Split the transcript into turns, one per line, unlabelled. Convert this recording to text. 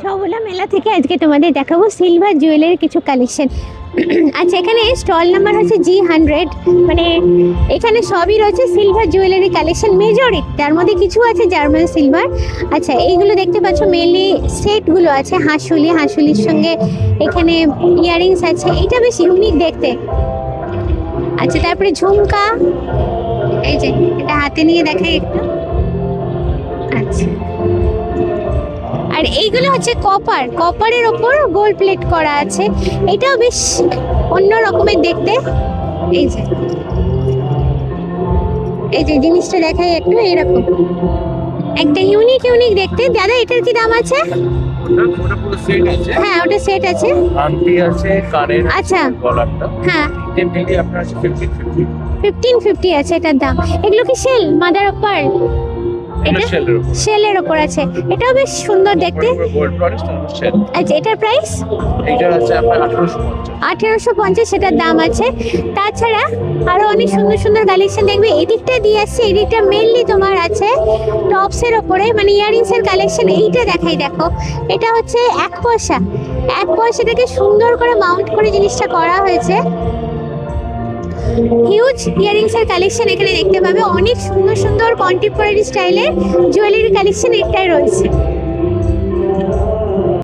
সবলা মেলা থেকে আজকে তোমাদের দেখাবো সিলভার জুয়েলারি কিছু কালেকশন। আচ্ছা, এখানে স্টল নাম্বার হচ্ছে G100, মানে এখানে সবই রয়েছে সিলভার জুয়েলারি কালেকশন মেজরিটি, তার মধ্যে কিছু আছে জার্মান সিলভার। আচ্ছা, এইগুলো দেখতে পাচ্ছ মেনলি সেটগুলো আছে হাঁসুলির সঙ্গে এখানে ইয়ারিংস আছে, এটা বেশ ইউনিক দেখতে। আচ্ছা, তারপরে ঝুমকা, এই যে এটা হাতে নিয়ে দেখাই একটু। আচ্ছা, আর এইগুলো হচ্ছে কপারের ওপর গোল্ড প্লেট করা আছে, এটাও বেশ অন্য রকমের দেখতে। এই যে জিনিসটা দেখাই একটু, এরকম একটা ইউনিক দেখতে। দাদা, এটার কি দাম আছে? হ্যাঁ, ওটা সেট আছে,
আংটি আছে, কানের,
আচ্ছা
গলারটা,
হ্যাঁ,
তিনটে মিলিয়ে আপনার আছে 1550।
1550 আছে এটার দাম। এগুলো কি সেল, মাদার অফ পার্ল? এটা শেলের ওপর আছে, এটাও বেশ সুন্দর দেখতে।
গোল্ড পলিশ তারপর শেল।
আচ্ছা, এটার প্রাইস?
এইটা আছে আপনার 1850।
1850 সেটার দাম আছে। তাছাড়া আরো অনেক সুন্দর সুন্দর কালেকশন দেখবে, এদিকটা দিয়ে আসছে, এদিকটা মেনলি তোমার আছে টপসের ওপরে, মানে ইয়ারিংস এর কালেকশন। এইটা দেখাই, দেখো এটা হচ্ছে 1 পয়সাটাকে সুন্দর করে মাউন্ট করে জিনিসটা করা হয়েছে। হিউজ ইয়ারিংস এর কালেকশন এখানে দেখতে পাবে, অনেক সুন্দর সুন্দর কন্টেম্পোরারি স্টাইলের জুয়েলারি কালেকশন এটাই রয়েছে।